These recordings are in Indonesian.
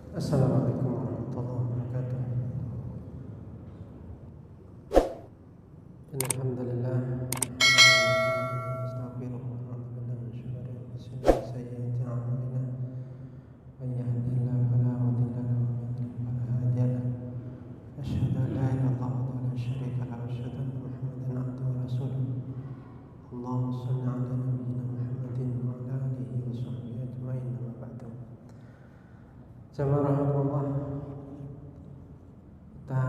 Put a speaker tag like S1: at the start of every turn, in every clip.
S1: Assalamualaikum warahmatullahi wabarakatuh. Alhamdulillah. Astaghfirullah wa atubu ilaih min syururi anfusina wa sayyiati a'malina. Man yahdihillahu fala mudilla lahu wa man yudlil fala hadiya lahu. Asyhadu an la ilaha illallah wahdahu la syarika lahu wa asyhadu anna Muhammadan abduhu wa rasuluh. Allahumma shalli ala nabiyyina Muhammadin wa ala alihi wa sahbihi ajma'in. Amma ba'du. Jamaah rahmatullah, kita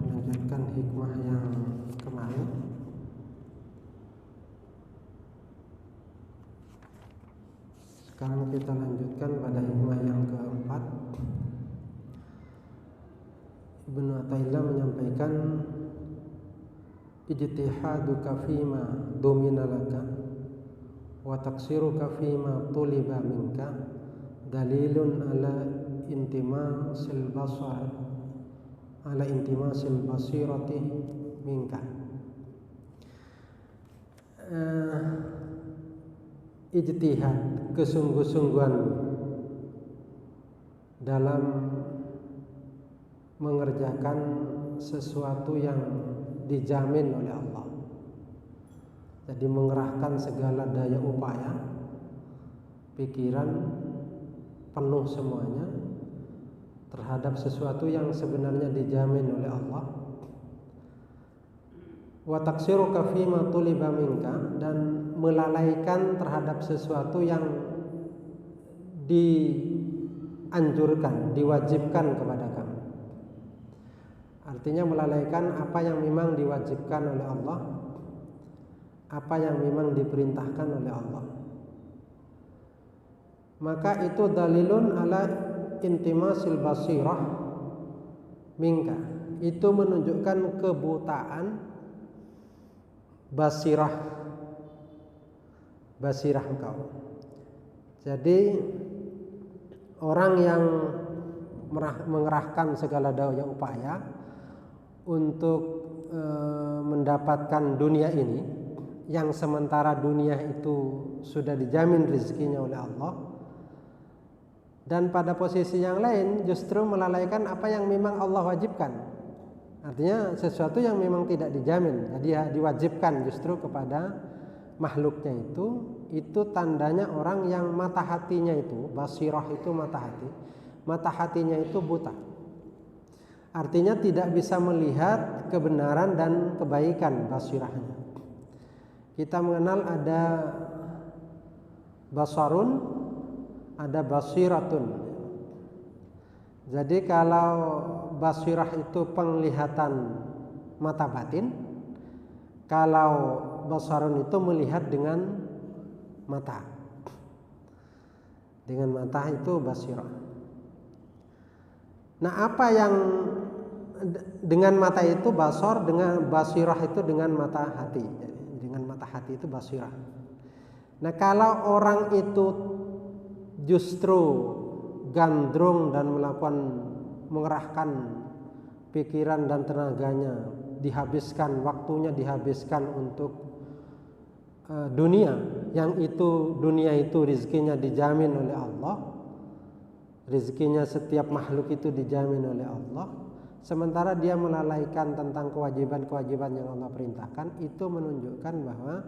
S1: melanjutkan hikmah yang kemarin. Sekarang kita lanjutkan pada hikmah yang keempat. Ibnu Athaillah menyampaikan, ijtihaduka fima dumina laka wa taqsiruka fima tuliba minka dalilun ala intimasil basirati minka. Ijtihad, kesungguh-sungguhan dalam mengerjakan sesuatu yang dijamin oleh Allah. Jadi mengerahkan segala daya upaya, pikiran penuh semuanya terhadap sesuatu yang sebenarnya dijamin oleh Allah. Wa taqsiruka fima tuliba minka, dan melalaikan terhadap sesuatu yang dianjurkan, diwajibkan kepada kamu. Artinya melalaikan apa yang memang diwajibkan oleh Allah, apa yang memang diperintahkan oleh Allah. Maka itu dalilun ala intimasil basirah minka. Itu menunjukkan kebutaan basirah engkau. Jadi orang yang mengerahkan segala daya upaya untuk mendapatkan dunia ini, yang sementara dunia itu sudah dijamin rezekinya oleh Allah, dan pada posisi yang lain justru melalaikan apa yang memang Allah wajibkan. Artinya sesuatu yang memang tidak dijamin, jadi diwajibkan justru kepada makhluknya itu tandanya orang yang mata hatinya itu, basirah itu mata hatinya itu buta. Artinya tidak bisa melihat kebenaran dan kebaikan basirahnya. Kita mengenal ada basarun, ada basiratun. Jadi kalau basirah itu penglihatan mata batin, kalau basarun itu melihat dengan mata. Dengan mata itu basirah. Nah, apa yang dengan mata itu basar, dengan basirah itu dengan mata hati. Dengan mata hati itu basirah. Nah, kalau orang itu justru gandrung dan mengerahkan pikiran dan tenaganya, waktunya dihabiskan untuk dunia, yang itu dunia itu rezekinya dijamin oleh Allah, rezekinya setiap makhluk itu dijamin oleh Allah, sementara dia melalaikan tentang kewajiban-kewajiban yang Allah perintahkan, itu menunjukkan bahwa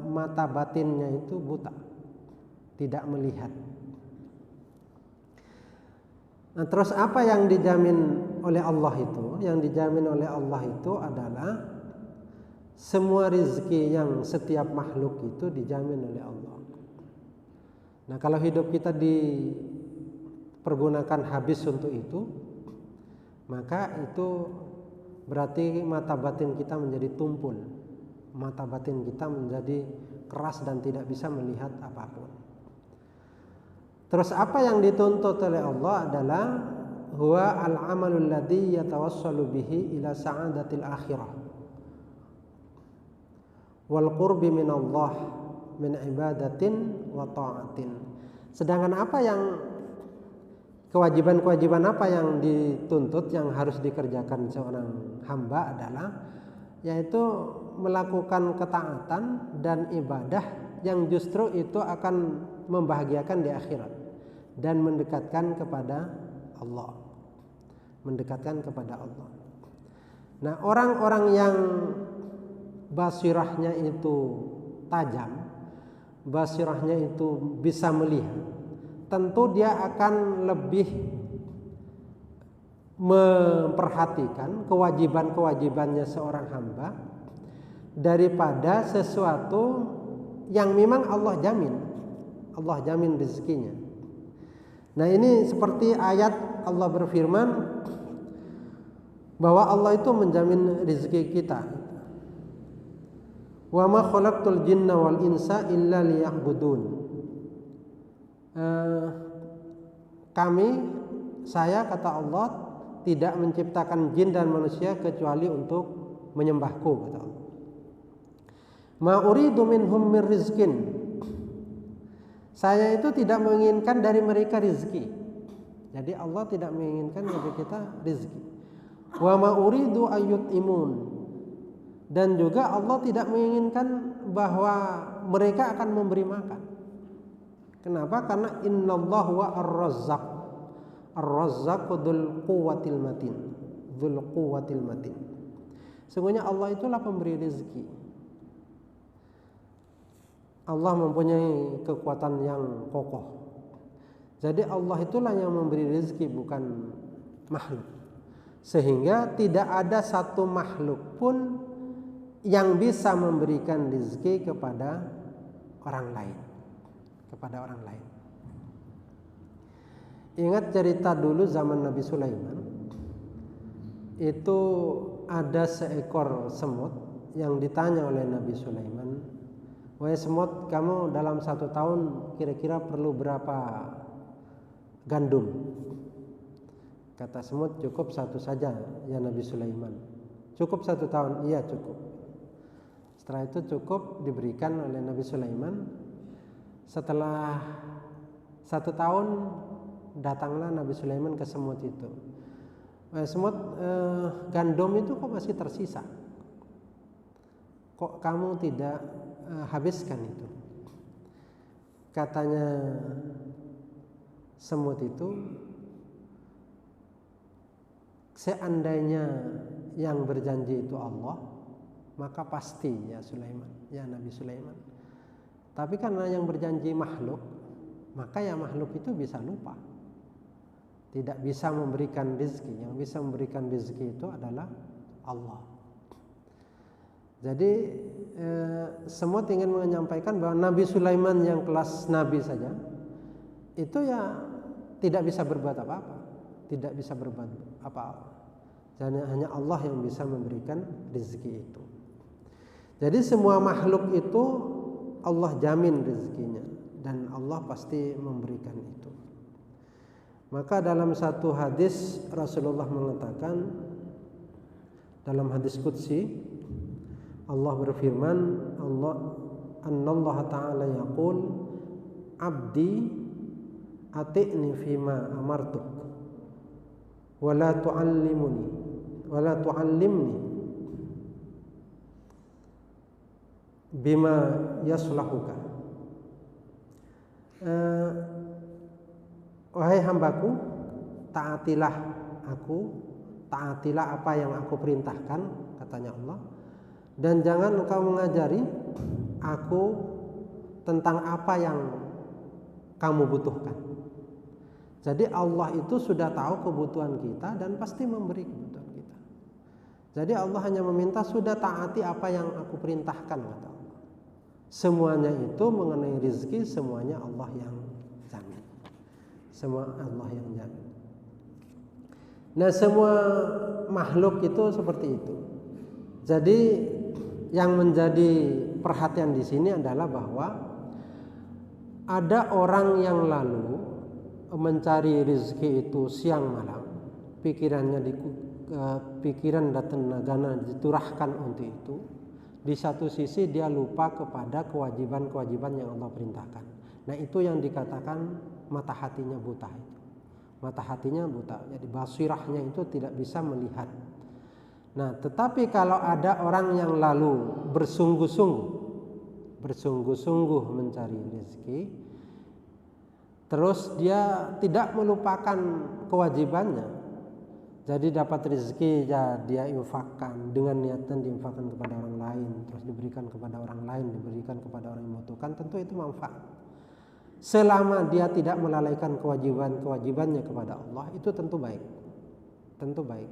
S1: mata batinnya itu buta, tidak melihat. Nah, terus apa yang dijamin oleh Allah itu? Yang dijamin oleh Allah itu adalah semua rezeki yang setiap makhluk itu dijamin oleh Allah. Nah, kalau hidup kita dipergunakan habis untuk itu, maka itu berarti mata batin kita menjadi tumpul. Mata batin kita menjadi keras dan tidak bisa melihat apapun. Terus apa yang dituntut oleh Allah adalah huwa al-amalul ladzi yatawassalu bihi ila sa'adatil akhirah wal qurbi min Allah min ibadatin wa ta'atin. Sedangkan apa yang kewajiban-kewajiban apa yang dituntut, yang harus dikerjakan seorang hamba adalah yaitu melakukan ketaatan dan ibadah yang justru itu akan membahagiakan di akhirat dan mendekatkan kepada Allah. Mendekatkan kepada Allah. Nah, orang-orang yang basirahnya itu tajam, basirahnya itu bisa melihat, tentu dia akan lebih memperhatikan kewajiban-kewajibannya seorang hamba daripada sesuatu yang memang Allah jamin rezekinya. Nah, ini seperti ayat Allah berfirman bahwa Allah itu menjamin rezeki kita. Wa ma khalaqtul jinna wal insa illa liya'budun. Saya kata Allah tidak menciptakan jin dan manusia kecuali untuk menyembahku, kata Allah. Ma uridu minhum min rizqin. Saya itu tidak menginginkan dari mereka rezeki. Jadi Allah tidak menginginkan dari kita rezeki. Wa ma uridu ayyut'imun. Dan juga Allah tidak menginginkan bahwa mereka akan memberi makan. Kenapa? Karena innallaha wa ar-razzaq. Ar-razzaq dzul quwwatil matin. Dzul quwwatil matin. Sesungguhnya Allah itulah pemberi rezeki. Allah mempunyai kekuatan yang kokoh. Jadi Allah itulah yang memberi rezeki, bukan makhluk. Sehingga tidak ada satu makhluk pun yang bisa memberikan rezeki kepada orang lain. Kepada orang lain. Ingat cerita dulu zaman Nabi Sulaiman. Itu ada seekor semut yang ditanya oleh Nabi Sulaiman, "Wahai semut, kamu dalam 1 tahun kira-kira perlu berapa gandum?" Kata semut, "Cukup 1 saja ya Nabi Sulaiman." "Cukup 1 tahun?" "Iya, cukup." Setelah itu cukup diberikan oleh Nabi Sulaiman. Setelah 1 tahun datanglah Nabi Sulaiman ke semut itu. "Semut, gandum itu kok masih tersisa? Kok kamu tidak habiskan itu?" Katanya semut itu, "Seandainya yang berjanji itu Allah, maka pasti ya Sulaiman, ya Nabi Sulaiman. Tapi karena yang berjanji makhluk, maka ya makhluk itu bisa lupa. Tidak bisa memberikan rezeki. Yang bisa memberikan rezeki itu adalah Allah." Jadi semut ingin menyampaikan bahwa Nabi Sulaiman yang kelas Nabi saja itu ya tidak bisa berbuat apa-apa, tidak bisa berbuat apa-apa. Jadi hanya Allah yang bisa memberikan rezeki itu. Jadi semua makhluk itu Allah jamin rezekinya dan Allah pasti memberikan itu. Maka dalam satu hadis Rasulullah mengatakan, dalam hadis qudsi Allah berfirman, Allah Ta'ala yaqul, "Abdi ati'ni fima amartuk wa la tu'allimni bima yaslahuka." "Wahai hambaku, taatilah aku, taatilah apa yang aku perintahkan," katanya Allah, "dan jangan engkau mengajari aku tentang apa yang kamu butuhkan." Jadi Allah itu sudah tahu kebutuhan kita dan pasti memberi kebutuhan kita. Jadi Allah hanya meminta, sudah taati apa yang aku perintahkan, kata Allah. Semuanya itu mengenai rezeki, semuanya Allah yang jamin. Semua Allah yang jamin. Nah, semua makhluk itu seperti itu. Jadi yang menjadi perhatian di sini adalah bahwa ada orang yang lalu mencari rezeki itu siang malam, pikiran dan tenaganya diturahkan untuk itu. Di satu sisi dia lupa kepada kewajiban-kewajiban yang Allah perintahkan. Nah, itu yang dikatakan mata hatinya buta itu. Mata hatinya buta, jadi basirahnya itu tidak bisa melihat. Nah, tetapi kalau ada orang yang lalu bersungguh-sungguh bersungguh-sungguh mencari rezeki, terus dia tidak melupakan kewajibannya. Jadi dapat rezeki ya dia infakkan dengan niatan diinfakkan kepada orang lain, terus diberikan kepada orang lain, diberikan kepada orang yang membutuhkan, tentu itu manfaat. Selama dia tidak melalaikan kewajibannya kepada Allah, itu tentu baik. Tentu baik.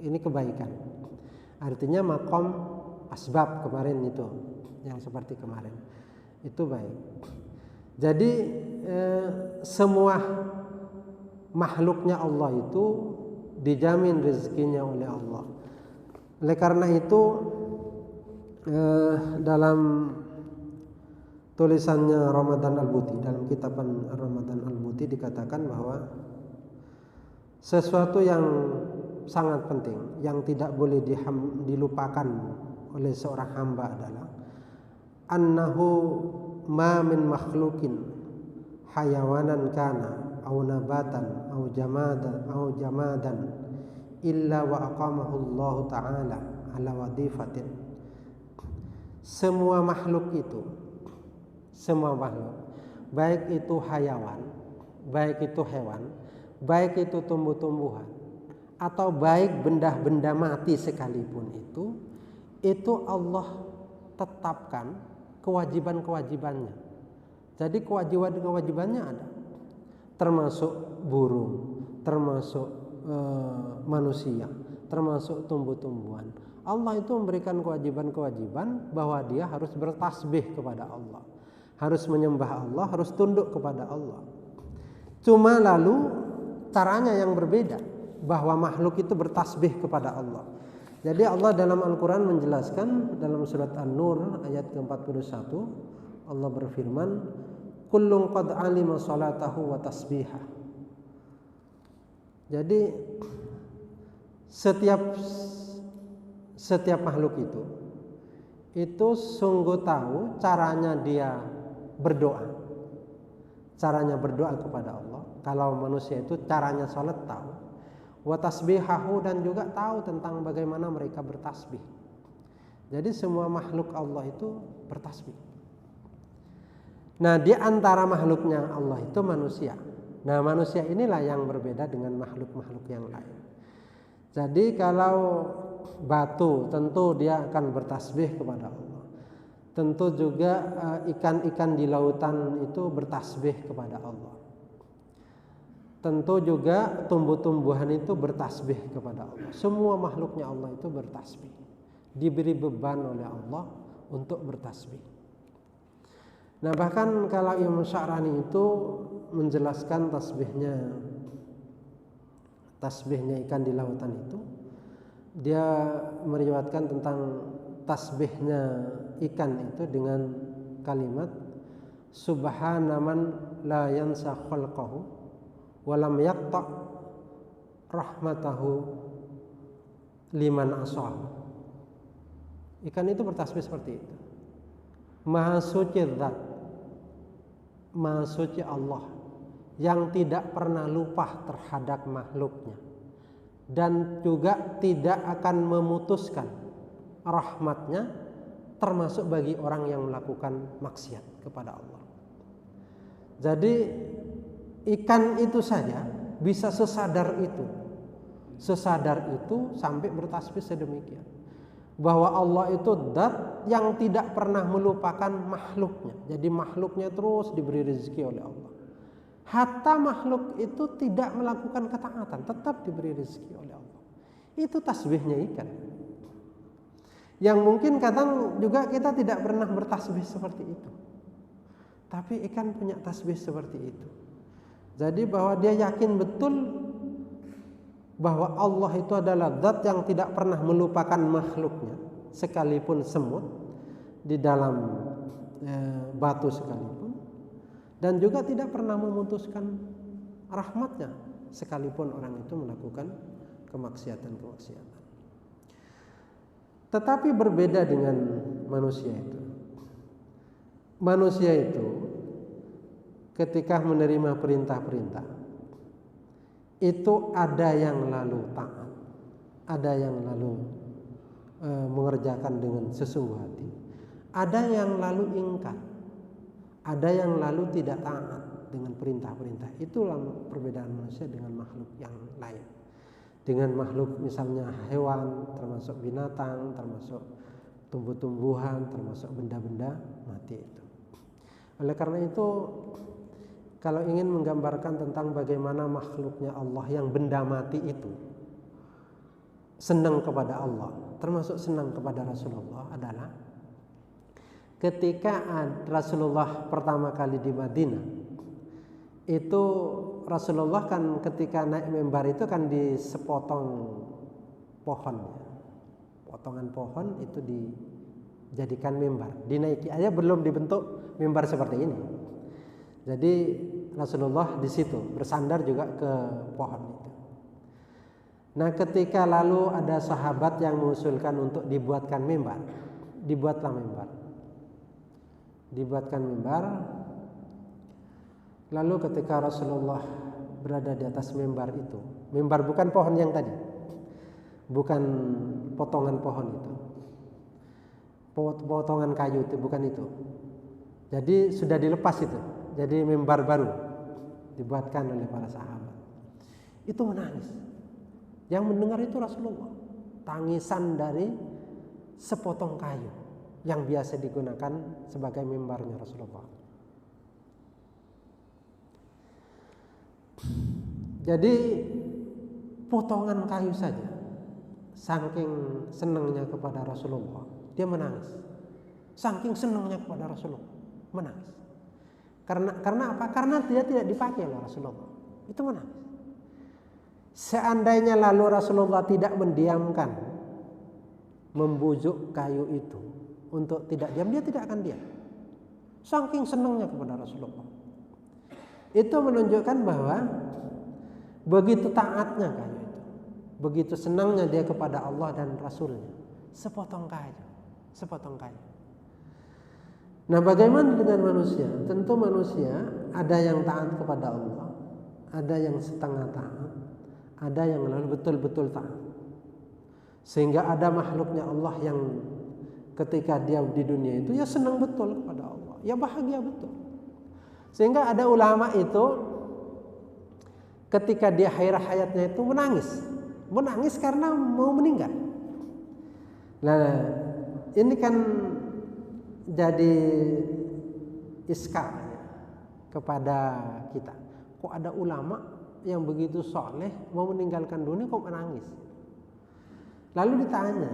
S1: Ini kebaikan. Artinya makom asbab kemarin itu, yang seperti kemarin. Itu baik. Jadi semua makhluknya Allah itu dijamin rezekinya oleh Allah. Oleh karena itu dalam tulisannya Ramadan Al-Buti, dalam kitab Ramadan Al-Buti dikatakan bahwa sesuatu yang sangat penting yang tidak boleh dilupakan oleh seorang hamba adalah annahu ma min makhlukin hayawanan kana au nabatan au jamadan illa wa aqamahu Allah taala ala wadifatin. Semua makhluk, baik itu hayawan, baik itu hewan, baik itu tumbuh-tumbuhan, atau baik benda-benda mati sekalipun, itu Allah tetapkan kewajiban-kewajibannya. Jadi kewajiban-kewajibannya ada, termasuk burung, termasuk manusia, termasuk tumbuh-tumbuhan. Allah itu memberikan kewajiban-kewajiban bahwa dia harus bertasbih kepada Allah, harus menyembah Allah, harus tunduk kepada Allah. Cuma lalu caranya yang berbeda, bahwa makhluk itu bertasbih kepada Allah. Jadi Allah dalam Al-Quran menjelaskan dalam surat An-Nur ayat ke-41, Allah berfirman, kullun qad alima salatahu wa tasbihah. Jadi setiap makhluk itu sungguh tahu caranya dia berdoa, caranya berdoa kepada Allah. Kalau manusia itu caranya sholat tahu, wa tasbihahu, dan juga tahu tentang bagaimana mereka bertasbih. Jadi semua makhluk Allah itu bertasbih. Nah, di antara makhluknya Allah itu manusia. Nah, manusia inilah yang berbeda dengan makhluk-makhluk yang lain. Jadi kalau batu tentu dia akan bertasbih kepada Allah. Tentu juga ikan-ikan di lautan itu bertasbih kepada Allah. Tentu juga tumbuh-tumbuhan itu bertasbih kepada Allah. Semua makhluknya Allah itu bertasbih. Diberi beban oleh Allah untuk bertasbih. Nah, bahkan kalau Imam Sya'rani itu menjelaskan tasbihnya ikan di lautan itu, dia meriwayatkan tentang tasbihnya ikan itu dengan kalimat subhana man la yansa khalqahu walam yaqta rahmatahu liman asahu. Ikan itu bertasbih seperti itu. Maha suci zat, maha suci Allah yang tidak pernah lupa terhadap makhluknya, dan juga tidak akan memutuskan rahmatnya termasuk bagi orang yang melakukan maksiat kepada Allah. Jadi ikan itu saja bisa sesadar itu sampai bertasbih sedemikian, bahwa Allah itu zat yang tidak pernah melupakan makhluknya. Jadi makhluknya terus diberi rezeki oleh Allah. Hatta makhluk itu tidak melakukan ketaatan, tetap diberi rezeki oleh Allah. Itu tasbihnya ikan. Yang mungkin kadang juga kita tidak pernah bertasbih seperti itu, tapi ikan punya tasbih seperti itu. Jadi bahwa dia yakin betul bahwa Allah itu adalah zat yang tidak pernah melupakan makhluknya, sekalipun semut di dalam batu sekalipun, dan juga tidak pernah memutuskan rahmatnya sekalipun orang itu melakukan kemaksiatan. Tetapi berbeda dengan manusia itu. Manusia itu ketika menerima perintah-perintah itu ada yang lalu taat, ada yang lalu mengerjakan dengan sesungguh hati, Ada yang lalu ingkar, ada yang lalu tidak taat dengan perintah-perintah. Itulah perbedaan manusia dengan makhluk yang lain. Dengan makhluk misalnya hewan, termasuk binatang, termasuk tumbuh-tumbuhan, termasuk benda-benda mati itu. Oleh karena itu, kalau ingin menggambarkan tentang bagaimana makhluknya Allah yang benda mati itu senang kepada Allah, termasuk senang kepada Rasulullah, adalah ketika Rasulullah pertama kali di Madinah, itu Rasulullah kan ketika naik mimbar itu kan di sepotong pohon, potongan pohon itu dijadikan mimbar, dinaiki aja belum dibentuk mimbar seperti ini. Jadi Rasulullah di situ bersandar juga ke pohon itu. Nah, ketika lalu ada sahabat yang mengusulkan untuk dibuatkan mimbar, dibuatlah mimbar. Dibuatkan mimbar. Lalu ketika Rasulullah berada di atas mimbar itu, mimbar bukan pohon yang tadi, bukan potongan pohon itu, potongan kayu itu, bukan itu. Jadi sudah dilepas itu, jadi mimbar baru dibuatkan oleh para sahabat. Itu menangis. Yang mendengar itu Rasulullah, tangisan dari sepotong kayu yang biasa digunakan sebagai mimbarnya Rasulullah. Jadi potongan kayu saja, saking senangnya kepada Rasulullah, dia menangis. Saking senangnya kepada Rasulullah, menangis. Karena apa? Karena dia tidak dipakai oleh Rasulullah. Itu menangis. Seandainya lalu Rasulullah tidak mendiamkan, membujuk kayu itu untuk tidak diam, dia tidak akan diam. Saking senangnya kepada Rasulullah. Itu menunjukkan bahwa begitu taatnya kayu itu, begitu senangnya dia kepada Allah dan Rasulnya. Sepotong kayu, sepotong kayu. Nah, bagaimana dengan manusia? Tentu manusia ada yang taat kepada Allah, ada yang setengah taat, ada yang lalu betul-betul taat. Sehingga ada makhluknya Allah yang ketika dia di dunia itu ya senang betul kepada Allah, ya bahagia betul. Sehingga ada ulama itu ketika di akhir hayatnya itu menangis karena mau meninggal. Nah, ini kan jadi iskal ya, kepada kita. Kok ada ulama yang begitu soleh mau meninggalkan dunia kok menangis? Lalu ditanya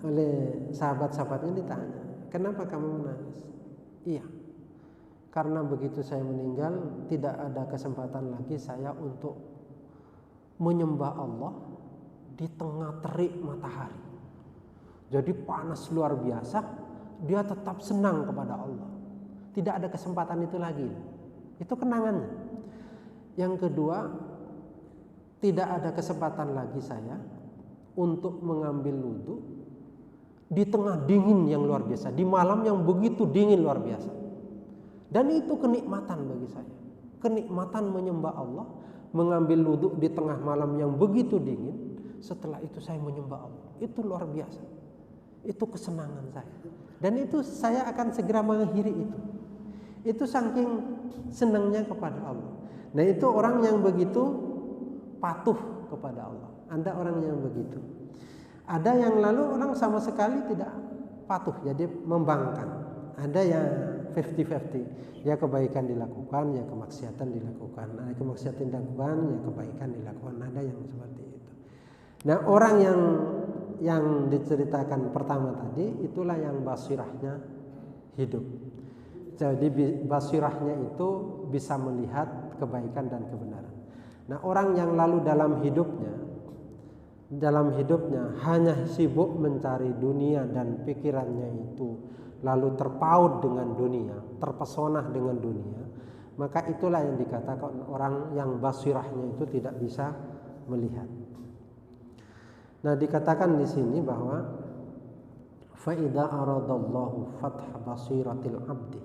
S1: oleh sahabat-sahabatnya, ditanya, kenapa kamu menangis? Iya, karena begitu saya meninggal tidak ada kesempatan lagi saya untuk menyembah Allah di tengah terik matahari. Jadi panas luar biasa, dia tetap senang kepada Allah. Tidak ada kesempatan itu lagi. Itu kenangannya. Yang kedua, tidak ada kesempatan lagi saya untuk mengambil wudhu di tengah dingin yang luar biasa, di malam yang begitu dingin luar biasa. Dan itu kenikmatan bagi saya. Kenikmatan menyembah Allah, mengambil wudhu di tengah malam yang begitu dingin. Setelah itu saya menyembah Allah. Itu luar biasa. Itu kesenangan saya. Dan itu saya akan segera mengakhiri itu. Itu saking senangnya kepada Allah. Nah, itu orang yang begitu patuh kepada Allah. Ada orang yang begitu. Ada yang lalu orang sama sekali tidak patuh, jadi membangkang. Ada yang 50-50. Ya kebaikan dilakukan, ya kemaksiatan dilakukan. Ada kemaksiatan dilakukan, ya kebaikan dilakukan. Ada yang seperti itu. Nah, orang yang diceritakan pertama tadi itulah yang basirahnya hidup. Jadi basirahnya itu bisa melihat kebaikan dan kebenaran. Nah, orang yang lalu dalam hidupnya hanya sibuk mencari dunia dan pikirannya itu lalu terpaut dengan dunia, terpesona dengan dunia, maka itulah yang dikatakan orang yang basirahnya itu tidak bisa melihat. Nah, dikatakan di sini bahwa fa idza aradallahu fatha basiratil abdi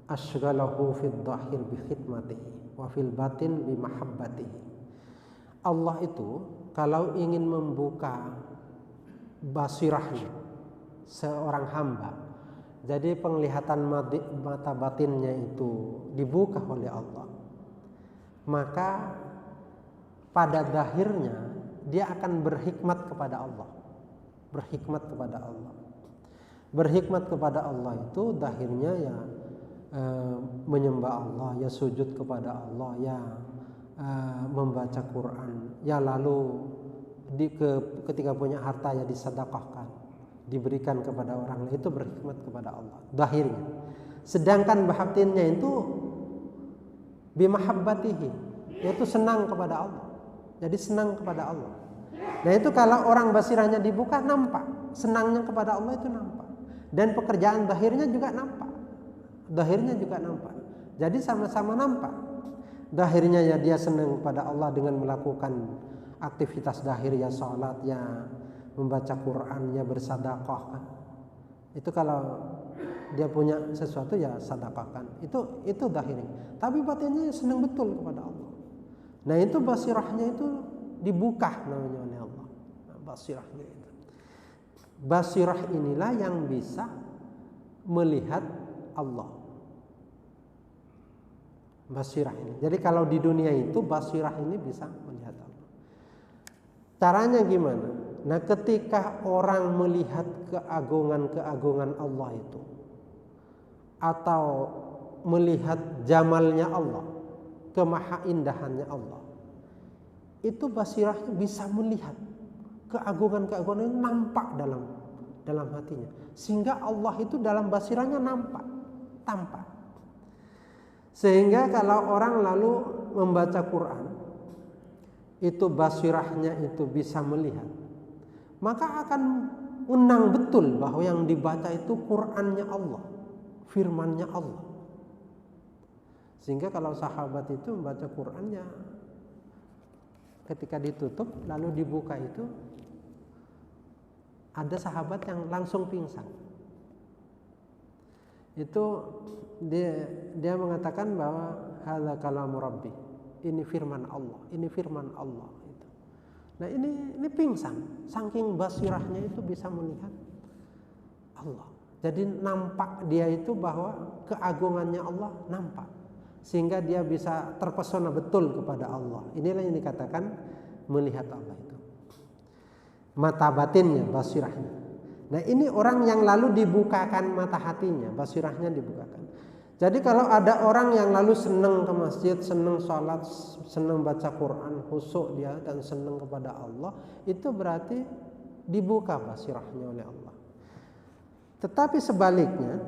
S1: ashghalahu fid dhahir bi khidmatihi wa fil batin bi mahabbatihi. Allah itu kalau ingin membuka basirahnya seorang hamba Jadi penglihatan mata batinnya itu dibuka oleh Allah, maka pada zahirnya dia akan berhikmat kepada Allah. Berhikmat kepada Allah. Berhikmat kepada Allah itu zahirnya ya menyembah Allah, ya sujud kepada Allah, ya membaca Quran, ya lalu ketika punya harta ya disedekahkan, diberikan kepada orang lain, itu berhikmat kepada Allah zahirnya. Sedangkan batinnya itu bimahabbatihi, yaitu senang kepada Allah. Jadi senang kepada Allah. Nah itu kalau orang basirahnya dibuka, nampak senangnya kepada Allah itu nampak. Dan pekerjaan zahirnya juga nampak. Zahirnya juga nampak. Jadi sama-sama nampak. Zahirnya ya dia senang kepada Allah dengan melakukan aktivitas zahir, ya salat, ya membaca Quran, ya bersedekah. Itu kalau dia punya sesuatu ya sedekahkan. Itu zahirnya. Tapi batinnya senang betul kepada Allah. Nah itu basirahnya itu dibuka namanya oleh Allah. Nah, basirahnya itu. Basirah inilah yang bisa melihat Allah. Basirah ini. Jadi kalau di dunia itu basirah ini bisa melihat Allah. Caranya gimana? Nah, ketika orang melihat keagungan-keagungan Allah itu, atau melihat jamalnya Allah, kemahaindahannya Allah, itu basirahnya bisa melihat keagungan-keagungan itu nampak dalam hatinya, sehingga Allah itu dalam basirahnya tampak. Sehingga kalau orang lalu membaca Quran, itu basirahnya itu bisa melihat, maka akan menang betul bahwa yang dibaca itu Qurannya Allah, firmannya Allah. Sehingga kalau sahabat itu membaca Qurannya, ketika ditutup lalu dibuka itu, ada sahabat yang langsung pingsan. Itu dia mengatakan bahwa hadza kalamu rabbi, ini firman Allah, ini firman Allah itu. Nah ini pingsan, saking basirahnya itu bisa melihat Allah. Jadi nampak dia itu bahwa keagungannya Allah nampak, sehingga dia bisa terpesona betul kepada Allah. Inilah yang dikatakan melihat Allah itu. Mata batinnya, basirahnya. Nah ini orang yang lalu dibukakan mata hatinya, basirahnya dibukakan. Jadi kalau ada orang yang lalu senang ke masjid, senang sholat, senang baca Quran, khusyuk dia dan senang kepada Allah, itu berarti dibuka basirahnya oleh Allah. Tetapi sebaliknya,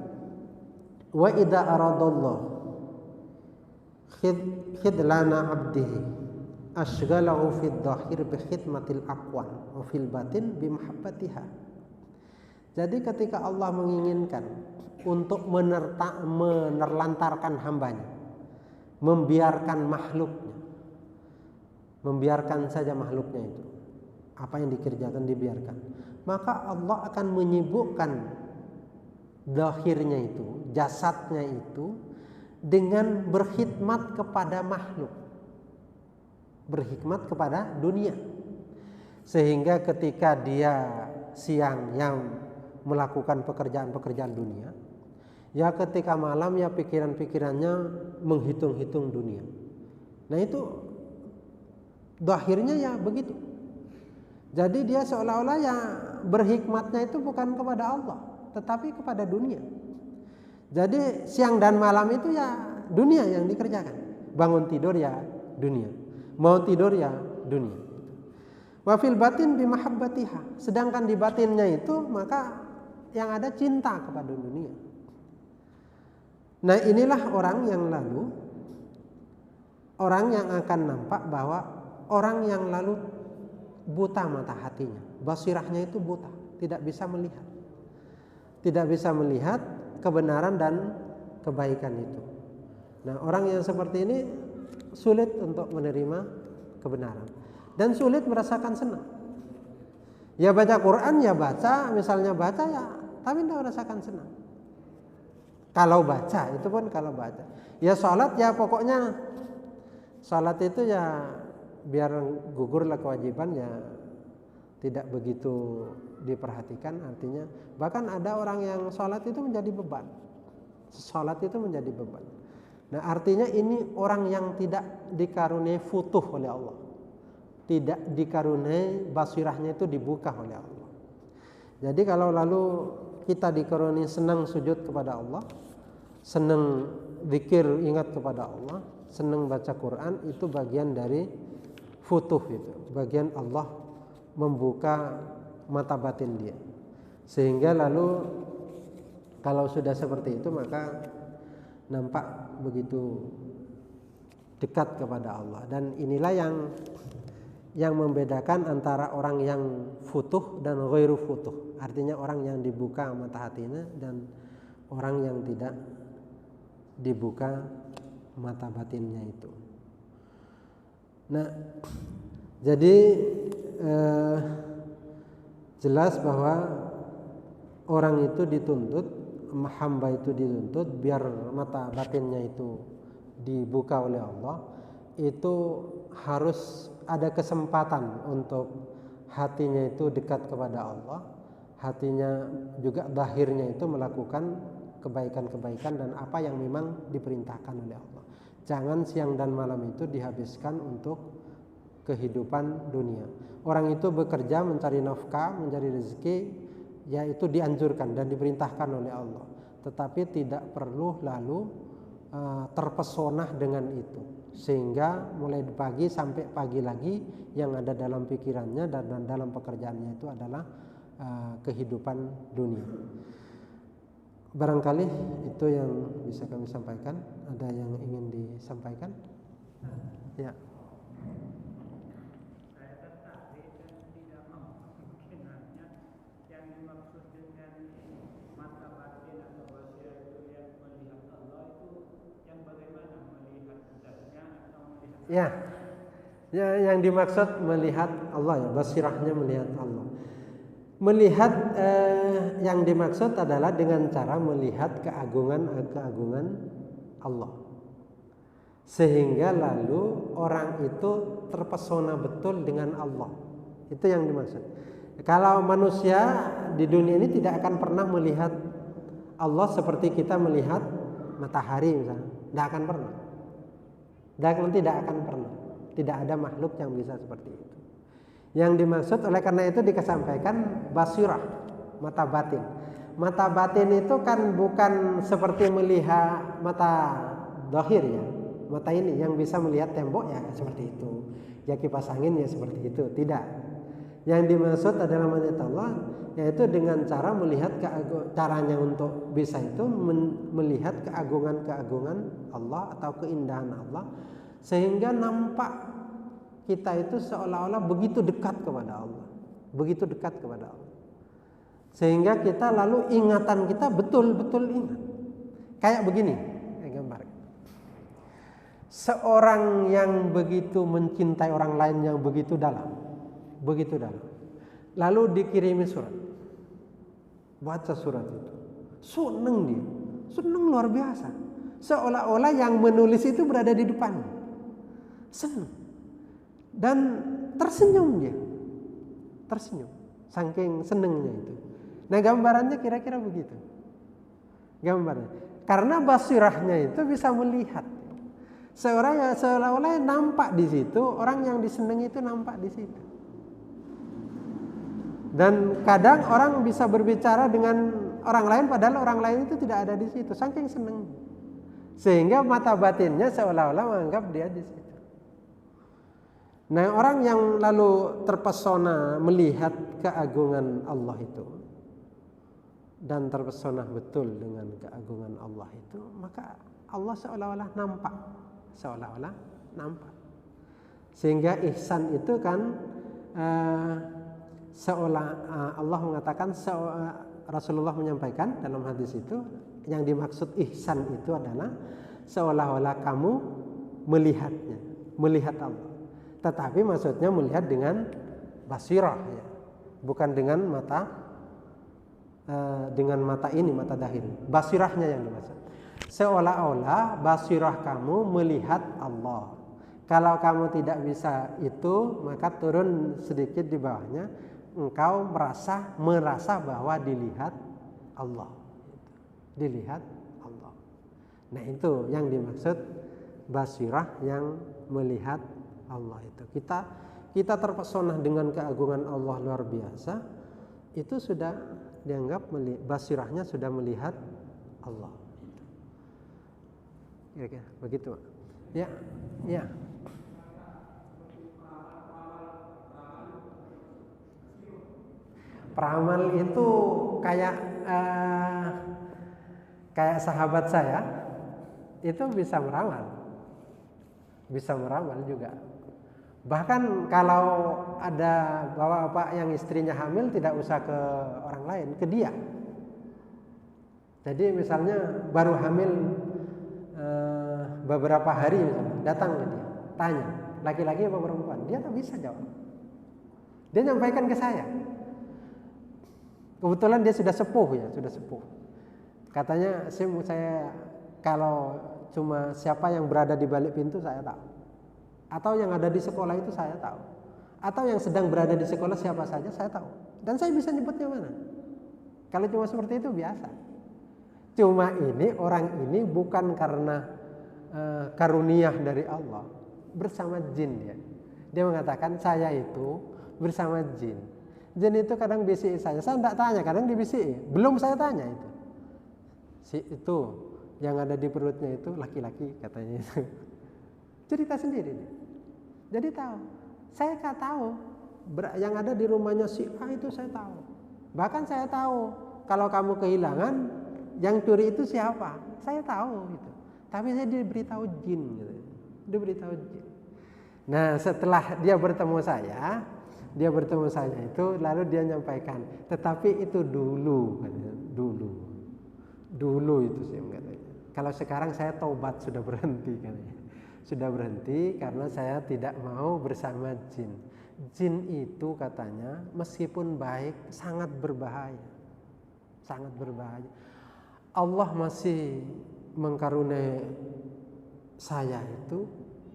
S1: wa idza aradallahu khidlana abdihi asghalahu fid dhahir bi khidmatil aqwan wa fil batin bi mahabbatiha. Jadi ketika Allah menginginkan untuk menerlantarkan hambanya, membiarkan saja makhluknya itu, apa yang dikerjakan dibiarkan, maka Allah akan menyibukkan zahirnya itu, jasadnya itu, dengan berkhidmat kepada makhluk, berkhidmat kepada dunia. Sehingga ketika dia siang yang melakukan pekerjaan-pekerjaan dunia, ya ketika malam ya pikiran-pikirannya menghitung-hitung dunia. Nah itu zahirnya ya begitu. Jadi dia seolah-olah ya berhikmatnya itu bukan kepada Allah, tetapi kepada dunia. Jadi siang dan malam itu ya dunia yang dikerjakan. Bangun tidur ya dunia, mau tidur ya dunia. Wa fil batin bi mahabbatiha. Sedangkan di batinnya itu maka yang ada cinta kepada dunia. Nah inilah orang yang akan nampak bahwa orang yang lalu buta mata hatinya, basirahnya itu buta, tidak bisa melihat kebenaran dan kebaikan itu. Nah orang yang seperti ini sulit untuk menerima kebenaran dan sulit merasakan senang. Ya baca Quran ya baca, misalnya baca ya, tapi tidak merasakan senang. Kalau baca, itu pun kalau baca. Ya sholat ya pokoknya sholat itu ya biar gugurlah kewajiban ya tidak begitu diperhatikan. Artinya bahkan ada orang yang sholat itu menjadi beban. Sholat itu menjadi beban. Nah, artinya ini orang yang tidak dikaruniai futuh oleh Allah, tidak dikaruniai basirahnya itu dibuka oleh Allah. Jadi kalau lalu kita dikaruniai senang sujud kepada Allah, senang zikir ingat kepada Allah, senang baca Quran, itu bagian dari futuh, itu bagian Allah membuka mata batin dia. Sehingga lalu kalau sudah seperti itu maka nampak begitu dekat kepada Allah. Dan inilah yang membedakan antara orang yang futuh dan ghairu futuh. Artinya orang yang dibuka mata hatinya dan orang yang tidak dibuka mata batinnya itu. Nah, jadi jelas bahwa orang itu dituntut, hamba itu dituntut biar mata batinnya itu dibuka oleh Allah, itu harus ada kesempatan untuk hatinya itu dekat kepada Allah, hatinya juga zahirnya itu melakukan kebaikan-kebaikan dan apa yang memang diperintahkan oleh Allah. Jangan siang dan malam itu dihabiskan untuk kehidupan dunia. Orang itu bekerja mencari nafkah, mencari rezeki, yaitu dianjurkan dan diperintahkan oleh Allah. Tetapi tidak perlu lalu terpesona dengan itu, sehingga mulai pagi sampai pagi lagi yang ada dalam pikirannya dan dalam pekerjaannya itu adalah kehidupan dunia. Barangkali itu yang bisa kami sampaikan. Ada yang ingin disampaikan? Ya.
S2: Saya tertarik dan tidak memungkinkannya yang dimaksud dengan mata batin atau basirah itu yang melihat Allah itu yang bagaimana, melihat zatnya atau melihat?
S1: Ya, yang dimaksud melihat Allah, ya, basirahnya melihat Allah. Melihat yang dimaksud adalah dengan cara melihat keagungan Allah, sehingga lalu orang itu terpesona betul dengan Allah. Itu yang dimaksud. Kalau manusia di dunia ini tidak akan pernah melihat Allah seperti kita melihat matahari misalnya, tidak akan pernah. Tidak akan pernah. Tidak ada makhluk yang bisa seperti itu. Yang dimaksud oleh karena itu dikesampaikan basirah, mata batin. Mata batin itu kan bukan seperti melihat mata zahir, ya. Mata ini yang bisa melihat tembok ya seperti itu. Ya kipas angin ya seperti itu. Tidak. Yang dimaksud adalah melihat Allah, yaitu dengan cara melihat caranya untuk bisa itu melihat keagungan Allah atau keindahan Allah, sehingga nampak kita itu seolah-olah begitu dekat kepada Allah, begitu dekat kepada Allah, sehingga kita lalu ingatan kita betul-betul ingat. Kayak begini, gambar. Seorang yang begitu mencintai orang lain yang begitu dalam, lalu dikirimi surat, baca surat itu, seneng dia, seneng luar biasa, seolah-olah yang menulis itu berada di depannya, seneng. Dan tersenyum dia, tersenyum, saking senengnya itu. Nah gambarannya kira-kira begitu, gambarnya. Karena basirahnya itu bisa melihat. Seolah-olah nampak di situ, orang yang disenangi itu nampak di situ. Dan kadang orang bisa berbicara dengan orang lain, padahal orang lain itu tidak ada di situ, saking seneng. Sehingga mata batinnya seolah-olah menganggap dia di situ. Nah, orang yang lalu terpesona melihat keagungan Allah itu dan terpesona betul dengan keagungan Allah itu, maka Allah seolah-olah nampak, Sehingga ihsan itu kan Allah mengatakan, Rasulullah menyampaikan dalam hadis itu, yang dimaksud ihsan itu adalah seolah-olah kamu melihatnya, melihat Allah. Tetapi maksudnya melihat dengan basirah, ya. Bukan dengan mata ini, mata dahir. Basirahnya yang dimaksud. Seolah-olah basirah kamu melihat Allah. Kalau kamu tidak bisa itu, maka turun sedikit di bawahnya. engkau merasa bahwa dilihat Allah. Dilihat Allah. Nah itu yang dimaksud basirah yang melihat Allah itu. Kita terpesona dengan keagungan Allah luar biasa, itu sudah dianggap basirahnya sudah melihat Allah. Kira-kira begitu. Ya, ya. Peramal itu kayak sahabat saya itu bisa meramal juga. Bahkan kalau ada bapak-bapak yang istrinya hamil tidak usah ke orang lain, ke dia. Jadi misalnya baru hamil beberapa hari misalnya, datang ke dia, tanya laki-laki apa perempuan, dia tak bisa jawab. Dia nyampaikan ke saya. Kebetulan dia sudah sepuh. Katanya saya kalau cuma siapa yang berada di balik pintu saya tahu. Atau yang ada di sekolah itu saya tahu. Atau yang sedang berada di sekolah siapa saja saya tahu. Dan saya bisa nyebutnya mana. Kalau cuma seperti itu biasa. Cuma ini orang ini bukan karena karunia dari Allah, bersama jin dia. Dia mengatakan saya itu bersama jin. Jin itu kadang bisik saya tidak tanya, kadang dibisiki. Belum saya tanya itu. Itu yang ada di perutnya itu laki-laki katanya itu. Cerita sendiri dia. Jadi tahu. Saya nggak tahu. Yang ada di rumahnya si A itu saya tahu. Bahkan saya tahu kalau kamu kehilangan, yang curi itu siapa? Saya tahu gitu. Tapi saya diberitahu jin gitu. Diberitahu jin. Nah, setelah dia bertemu saya itu lalu dia nyampaikan, tetapi itu dulu itu sih katanya. Kalau sekarang saya taubat sudah berhenti katanya. Sudah berhenti karena saya tidak mau bersama jin. Jin itu katanya meskipun baik sangat berbahaya. Sangat berbahaya. Allah masih mengkaruniai saya itu,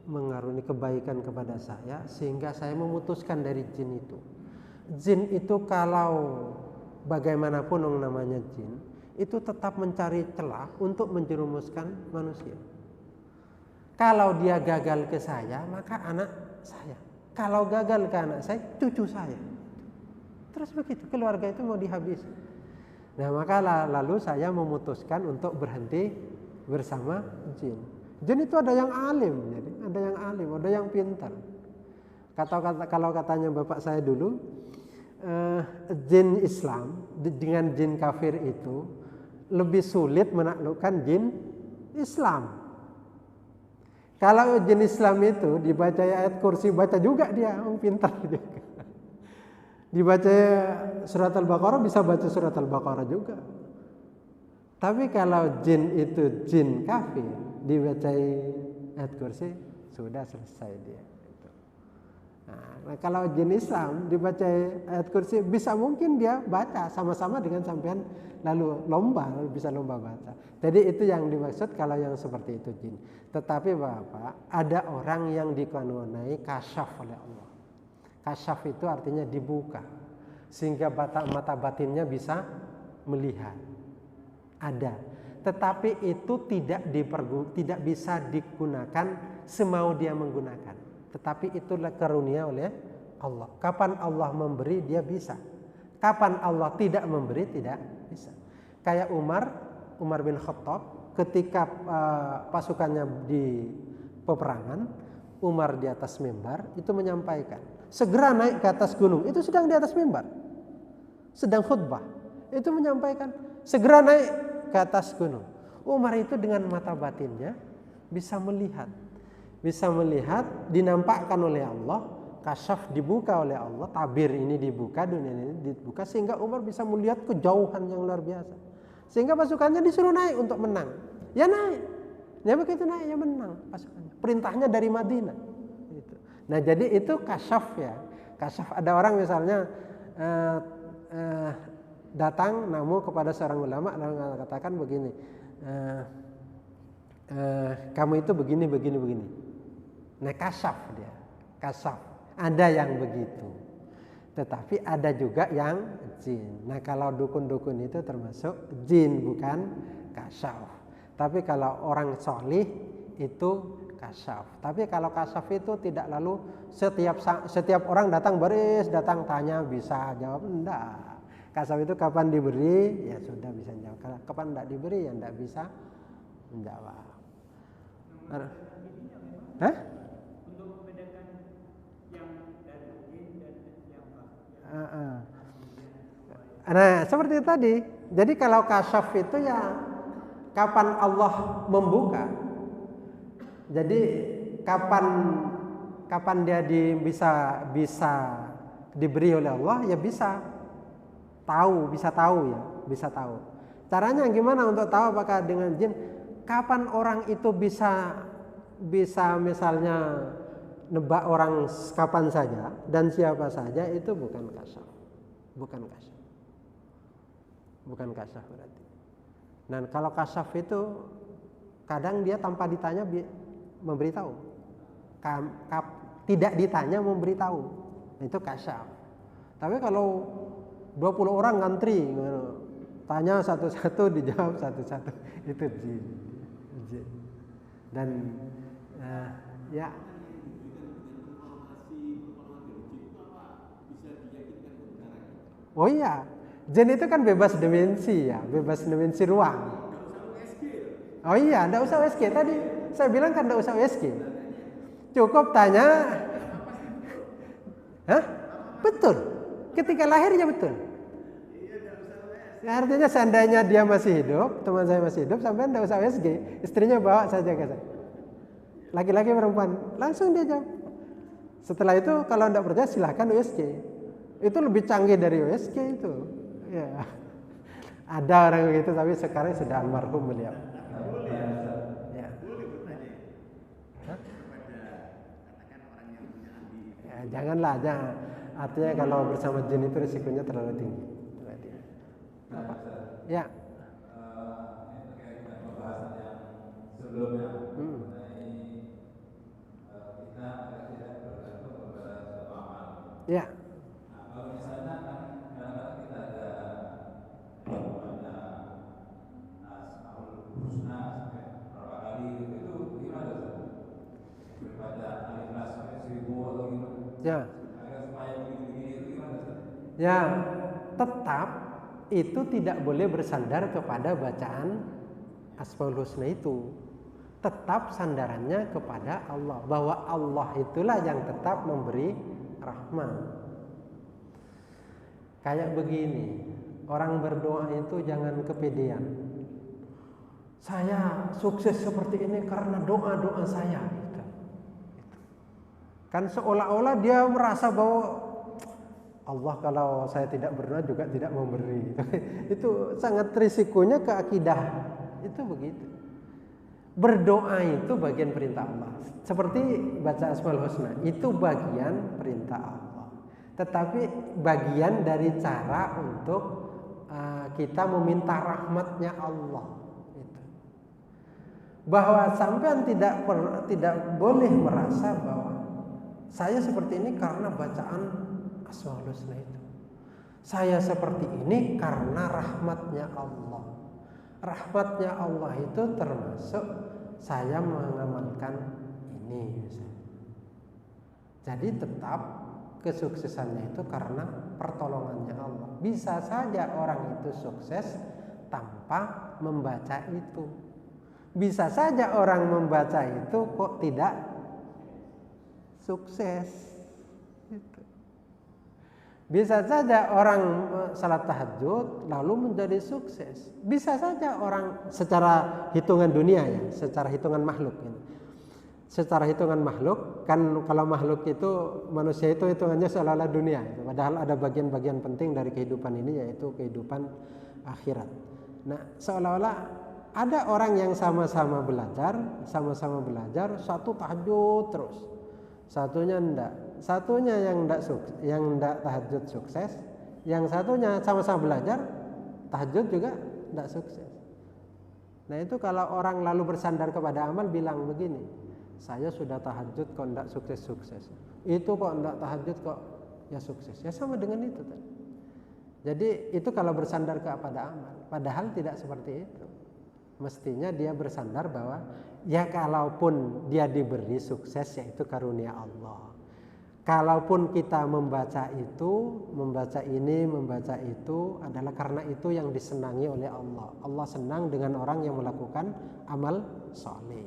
S1: mengaruni kebaikan kepada saya sehingga saya memutuskan dari jin itu. Jin itu kalau bagaimanapun yang namanya jin itu tetap mencari celah untuk menjerumuskan manusia. Kalau dia gagal ke saya, maka anak saya. Kalau gagal ke anak saya, cucu saya. Terus begitu, keluarga itu mau dihabisi. Nah, maka lalu saya memutuskan untuk berhenti bersama jin. Jin itu ada yang alim, jadi ada yang alim, ada yang pintar. Kalau katanya bapak saya dulu, jin Islam dengan jin kafir itu lebih sulit menaklukkan jin Islam. Kalau jin Islam itu dibaca ayat kursi, baca juga dia, pintar juga. Dibaca surat Al-Baqarah bisa baca surat Al-Baqarah juga. Tapi kalau jin itu jin kafir, dibaca ayat kursi, sudah selesai dia. Nah, kalau jin Islam dibaca ayat kursi, bisa mungkin dia baca sama-sama dengan sampean, lalu bisa lomba baca. Jadi itu yang dimaksud kalau yang seperti itu jin. Tetapi Bapak, ada orang yang dikaruniai kasyaf oleh Allah. Kasyaf itu artinya dibuka, sehingga mata batinnya bisa melihat. Ada. Tetapi itu tidak bisa digunakan semau dia menggunakan. Tetapi itulah karunia oleh Allah. Kapan Allah memberi dia bisa. Kapan Allah tidak memberi tidak bisa. Kayak Umar bin Khattab ketika pasukannya di peperangan, Umar di atas mimbar itu menyampaikan, segera naik ke atas gunung. Itu sedang di atas mimbar, sedang khutbah. Itu menyampaikan, segera naik ke atas gunung. Umar itu dengan mata batinnya bisa melihat, dinampakkan oleh Allah, kasyaf dibuka oleh Allah, tabir ini dibuka, dunia ini dibuka, sehingga Umar bisa melihat kejauhan yang luar biasa. Sehingga pasukannya disuruh naik untuk menang. Ya naik. Ya begitu naik ya menang pasukannya. Perintahnya dari Madinah. Gitu. Nah jadi itu kasyaf ya. Kasyaf, ada orang misalnya datang namu kepada seorang ulama lalu katakan begini, kamu itu begini. Nah kasyaf dia. Kasyaf. Ada yang begitu. Tetapi ada juga yang jin. Nah, kalau dukun-dukun itu termasuk jin, bukan kasyaf. Tapi kalau orang solih itu kasyaf. Tapi kalau kasyaf itu tidak lalu setiap orang datang baris, datang tanya bisa jawab, enggak. Kasyaf itu kapan diberi ya sudah bisa jawab. Kapan enggak diberi ya enggak bisa menjawab. Hah?
S2: Untuk membedakan yang dari jin dan yang
S1: Nah, seperti itu tadi. Jadi kalau kasyaf itu ya kapan Allah membuka. Jadi kapan dia bisa diberi oleh Allah ya bisa tahu. Caranya gimana untuk tahu apakah dengan jin? Kapan orang itu bisa misalnya nebak orang kapan saja dan siapa saja, itu bukan kasyaf. Bukan kasyaf berarti. Dan kalau kasyaf itu kadang dia tanpa ditanya memberitahu. Tidak ditanya memberitahu. Itu kasyaf. Tapi kalau 20 orang ngantri, tanya satu-satu dijawab satu-satu, itu jin. Dan ya. Oh iya, jin itu kan bebas dimensi ya, bebas dimensi ruang. Oh iya, enggak usah USG tadi. Saya bilang kan enggak usah USG. Cukup tanya. Hah? Betul. Ketika lahirnya betul. Ya, artinya seandainya dia masih hidup, teman saya masih hidup, sampai enggak usah USG. Istrinya bawa saja ke saya. Laki-laki perempuan, langsung dia jawab. Setelah itu kalau enggak percaya silahkan USG. Itu lebih canggih dari USG itu. Ya. Ada orang begitu, tapi sekarang sudah almarhum beliau. Ya. Ya, janganlah, jangan. Artinya kalau bersama jin itu risikonya terlalu tinggi. Apa? Ya.
S3: Ini terkait dengan pembahasan yang sebelumnya mengenai kita tidak bergantung kepada suatu amal.
S1: Ya.
S3: Nah, kalau misalnya kan kadang-kadang kita ada Asmaul Husna sampai berapa kali itu gimana Ustaz? Berbaca Al-Ikhlas sampai 1000 atau gimana?
S1: Ya.
S3: Agar supaya begini-begini itu gimana Ustaz?
S1: Ya, tetap itu tidak boleh bersandar kepada bacaan Asmaul Husna itu. Tetap sandarannya kepada Allah, bahwa Allah itulah yang tetap memberi rahmat. Kayak begini, orang berdoa itu jangan kepedean. Saya sukses seperti ini karena doa-doa saya. Kan seolah-olah dia merasa bahwa Allah kalau saya tidak berdoa juga tidak memberi. Itu sangat risikonya ke akidah. Itu begitu. Berdoa itu bagian perintah Allah. Seperti baca Asmaul Husna, itu bagian perintah Allah. Tetapi bagian dari cara untuk kita meminta rahmatnya Allah. Itu. Bahwa sampean tidak boleh merasa bahwa saya seperti ini karena bacaan Asmaul Husna itu. Saya seperti ini karena rahmatnya Allah. Rahmatnya Allah itu termasuk saya mengamalkan ini misalnya. Jadi tetap kesuksesannya itu karena pertolongannya Allah. Bisa saja orang itu sukses tanpa membaca itu. Bisa saja orang membaca itu kok tidak sukses. Bisa saja orang salat tahajud lalu menjadi sukses. Bisa saja orang secara hitungan dunia ya, secara hitungan makhluk. Secara hitungan makhluk, kan kalau makhluk itu manusia itu hitungannya seolah-olah dunia. Padahal ada bagian-bagian penting dari kehidupan ini yaitu kehidupan akhirat. Nah, seolah-olah ada orang yang sama-sama belajar, satu tahajud terus. Satunya enggak. Satunya yang enggak tahajud sukses, yang satunya sama-sama belajar, tahajud juga enggak sukses. Nah, itu kalau orang lalu bersandar kepada amal bilang begini, saya sudah tahajud kok enggak sukses-sukses. Itu kok enggak tahajud kok ya sukses. Ya sama dengan itu tadi. Jadi itu kalau bersandar kepada amal. Padahal tidak seperti itu. Mestinya dia bersandar bahwa ya kalaupun dia diberi sukses yaitu karunia Allah. Kalaupun kita membaca itu, membaca ini, membaca itu adalah karena itu yang disenangi oleh Allah. Allah senang dengan orang yang melakukan amal soleh.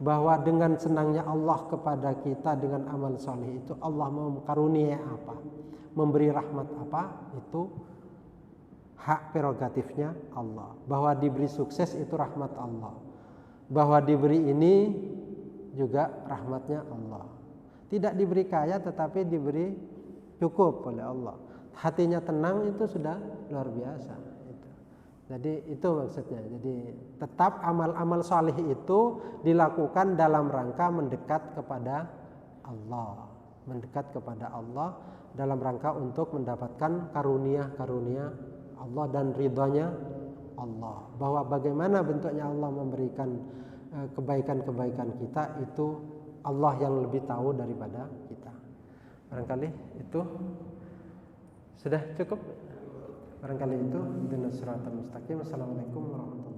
S1: Bahwa dengan senangnya Allah kepada kita dengan amal soleh itu Allah mau karunia apa, memberi rahmat apa, itu hak prerogatifnya Allah. Bahwa diberi sukses itu rahmat Allah. Bahwa diberi ini juga rahmatnya Allah. Tidak diberi kaya tetapi diberi cukup oleh Allah. Hatinya tenang itu sudah luar biasa. Jadi itu maksudnya. Jadi tetap amal-amal salih itu dilakukan dalam rangka mendekat kepada Allah. Mendekat kepada Allah dalam rangka untuk mendapatkan karunia-karunia Allah dan ridhonya Allah. Bahwa bagaimana bentuknya Allah memberikan kebaikan-kebaikan kita itu Allah yang lebih tahu daripada kita. Barangkali itu sudah cukup. Barangkali itu. Ihdinas siratal mustaqim. Assalamualaikum warahmatullahi wabarakatuh.